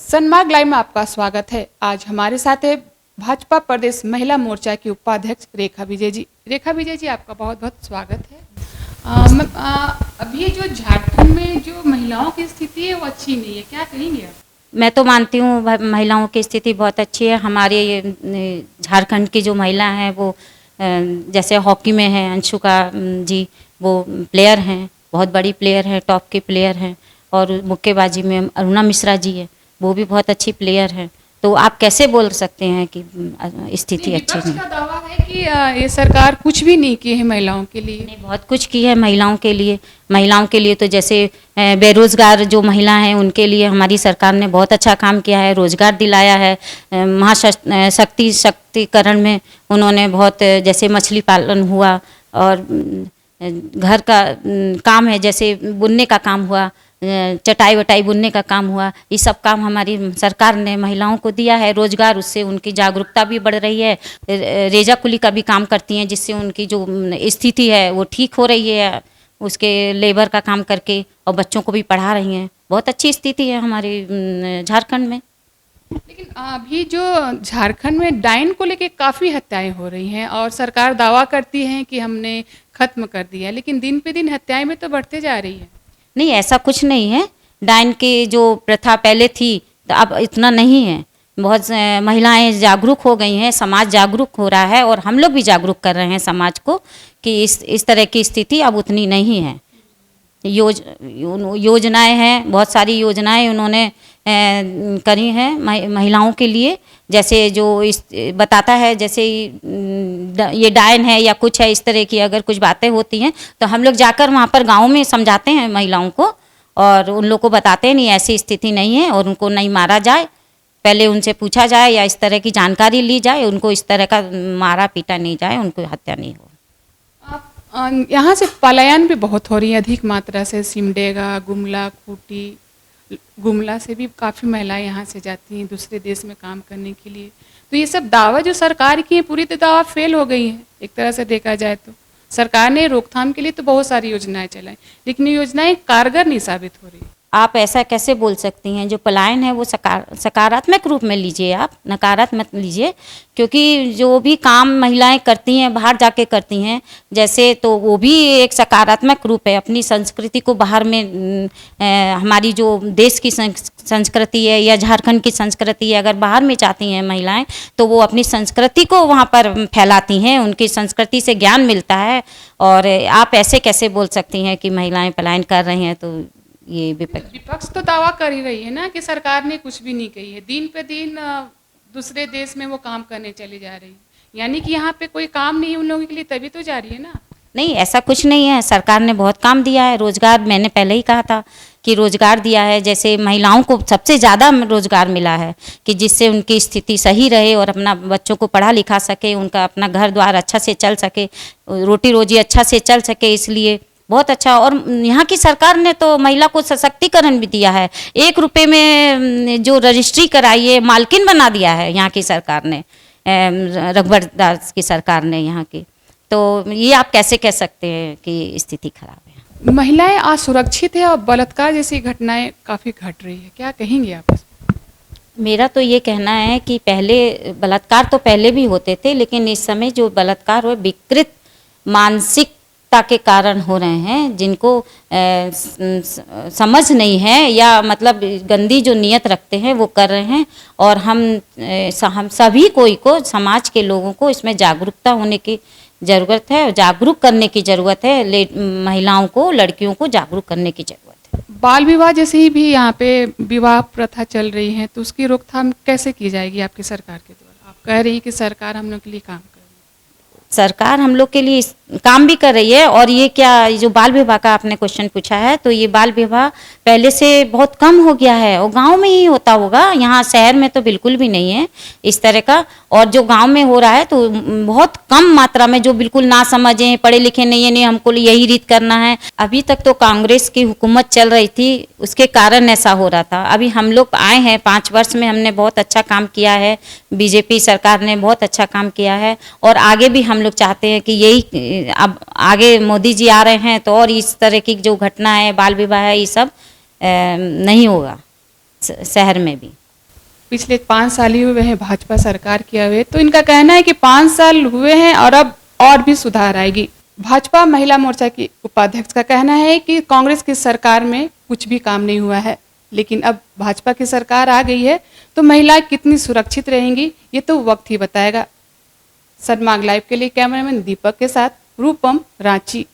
Sanmarg live में आपका स्वागत है। आज हमारे साथ है भाजपा प्रदेश महिला मोर्चा की उपाध्यक्ष रेखा विजय जी। रेखा विजय जी, आपका बहुत बहुत स्वागत है। अभी जो झारखंड में जो महिलाओं की स्थिति है वो अच्छी नहीं है, क्या कहेंगे आप? मैं तो मानती हूँ महिलाओं की स्थिति बहुत अच्छी है। हमारे झारखंड की जो महिला हैं वो जैसे हॉकी में है अंशुका जी, वो प्लेयर हैं, बहुत बड़ी प्लेयर हैं, टॉप की प्लेयर हैं। और मुक्केबाजी में अरुणा मिश्रा जी है, वो भी बहुत अच्छी प्लेयर हैं। तो आप कैसे बोल सकते हैं कि स्थिति अच्छी नहीं? विपक्ष का दावा है कि ये सरकार कुछ भी नहीं की है महिलाओं के लिए। नहीं, बहुत कुछ की है महिलाओं के लिए। महिलाओं के लिए तो जैसे बेरोजगार जो महिला हैं उनके लिए हमारी सरकार ने बहुत अच्छा काम किया है, रोजगार दिलाया है। शक्तिकरण में उन्होंने बहुत, जैसे मछली पालन हुआ और घर का काम है, जैसे बुनने का काम हुआ, चटाई वटाई बुनने का काम हुआ, ये सब काम हमारी सरकार ने महिलाओं को दिया है। रोजगार, उससे उनकी जागरूकता भी बढ़ रही है। रेजा कुली का भी काम करती हैं, जिससे उनकी जो स्थिति है वो ठीक हो रही है, उसके लेबर का काम करके, और बच्चों को भी पढ़ा रही हैं। बहुत अच्छी स्थिति है हमारे झारखंड में। लेकिन अभी जो झारखंड में डायन को लेके काफ़ी हत्याएं हो रही हैं और सरकार दावा करती है कि हमने खत्म कर दिया है, लेकिन दिन पे दिन हत्याएं में तो बढ़ते जा रही है। नहीं, ऐसा कुछ नहीं है। डायन की जो प्रथा पहले थी तो अब इतना नहीं है। बहुत महिलाएं जागरूक हो गई हैं, समाज जागरूक हो रहा है, और हम लोग भी जागरूक कर रहे हैं समाज को कि इस तरह की स्थिति अब उतनी नहीं है। योजनाएं हैं, बहुत सारी योजनाएं उन्होंने करी हैं महिलाओं के लिए। जैसे जो बताता है, जैसे ये डायन है या कुछ है, इस तरह की अगर कुछ बातें होती हैं तो हम लोग जाकर वहाँ पर गाँव में समझाते हैं महिलाओं को, और उन लोग को बताते हैं नहीं, ऐसी स्थिति नहीं है, और उनको नहीं मारा जाए। पहले उनसे पूछा जाए या इस तरह की जानकारी ली जाए, उनको इस तरह का मारा पीटा नहीं जाए, उनको हत्या नहीं हो। यहाँ से पलायन भी बहुत हो रही है अधिक मात्रा से। सिमडेगा, गुमला, खूंटी, गुमला से भी काफ़ी महिलाएं यहाँ से जाती हैं दूसरे देश में काम करने के लिए। तो ये सब दावा जो सरकार की है, पूरी तो दावा फेल हो गई है एक तरह से देखा जाए तो। सरकार ने रोकथाम के लिए तो बहुत सारी योजनाएं चलाई, लेकिन ये योजनाएं कारगर नहीं साबित हो रही। आप ऐसा कैसे बोल सकती हैं? जो पलायन है वो सकारात्मक रूप में लीजिए, आप नकारात्मक लीजिए। क्योंकि जो भी काम महिलाएं करती हैं, बाहर जाके करती हैं, जैसे, तो वो भी एक सकारात्मक रूप है। अपनी संस्कृति को बाहर में हमारी जो देश की संस्कृति है या झारखंड की संस्कृति है, अगर बाहर में चाहती हैं महिलाएं तो वो अपनी संस्कृति को वहाँ पर फैलाती हैं, उनकी संस्कृति से ज्ञान मिलता है। और आप ऐसे कैसे बोल सकती हैं कि महिलाएं पलायन कर रही हैं? तो ये विपक्ष तो दावा कर ही रही है ना कि सरकार ने कुछ भी नहीं कही है। दिन पे दिन दूसरे देश में वो काम करने चली जा रही है, यानी कि यहाँ पे कोई काम नहीं है उन लोगों के लिए, तभी तो जा रही है ना। नहीं, ऐसा कुछ नहीं है। सरकार ने बहुत काम दिया है। रोजगार, मैंने पहले ही कहा था कि रोजगार दिया है। जैसे महिलाओं को सबसे ज़्यादा रोजगार मिला है कि जिससे उनकी स्थिति सही रहे और अपना बच्चों को पढ़ा लिखा सके, उनका अपना घर द्वार अच्छा से चल सके, रोटी रोजी अच्छा से चल सके, इसलिए बहुत अच्छा। और यहाँ की सरकार ने तो महिला को सशक्तिकरण भी दिया है। 1 रुपये में जो रजिस्ट्री कराई है, मालकिन बना दिया है यहाँ की सरकार ने, रघुवर दास की सरकार ने यहाँ की। तो ये आप कैसे कह सकते हैं कि स्थिति खराब है? महिलाएं असुरक्षित है और बलात्कार जैसी घटनाएं काफ़ी घट रही है, क्या कहेंगे आप? मेरा तो ये कहना है कि पहले बलात्कार तो पहले भी होते थे, लेकिन इस समय जो बलात्कार हो विकृत मानसिक के कारण हो रहे हैं, जिनको समझ नहीं है या मतलब गंदी जो नियत रखते हैं वो कर रहे हैं। और हम सभी को समाज के लोगों को इसमें जागरूकता होने की ज़रूरत है, जागरूक करने की ज़रूरत है। महिलाओं को, लड़कियों को जागरूक करने की ज़रूरत है। बाल विवाह जैसे ही भी यहाँ पे विवाह प्रथा चल रही है, तो उसकी रोकथाम कैसे की जाएगी आपकी सरकार के द्वारा? आप कह रही हैं कि सरकार हम लोग के लिए काम, सरकार हम लोग के लिए काम भी कर रही है। और ये क्या, जो बाल विवाह का आपने क्वेश्चन पूछा है, तो ये बाल विवाह पहले से बहुत कम हो गया है, और गांव में ही होता होगा। यहाँ शहर में तो बिल्कुल भी नहीं है इस तरह का। और जो गांव में हो रहा है तो बहुत कम मात्रा में, जो बिल्कुल ना समझें, पढ़े लिखे नहीं है, नहीं हमको यही रीत करना है। अभी तक तो कांग्रेस की हुकूमत चल रही थी, उसके कारण ऐसा हो रहा था। अभी हम लोग आए हैं, 5 वर्ष में हमने बहुत अच्छा काम किया है। बीजेपी सरकार ने बहुत अच्छा काम किया है, और आगे भी हम लोग चाहते हैं कि यही, अब आगे मोदी जी आ रहे हैं तो और इस तरह की जो घटना है, बाल विवाह है, ये सब नहीं होगा शहर में भी। पिछले 5 साल ही हुए हैं भाजपा सरकार किए हुए, तो इनका कहना है कि 5 साल हुए हैं और अब और भी सुधार आएगी। भाजपा महिला मोर्चा की उपाध्यक्ष का कहना है कि कांग्रेस की सरकार में कुछ भी काम नहीं हुआ है, लेकिन अब भाजपा की सरकार आ गई है तो महिलाएं कितनी सुरक्षित रहेंगी ये तो वक्त ही बताएगा। सनमार्ग लाइव के लिए कैमरामैन दीपक के साथ रूपम, रांची।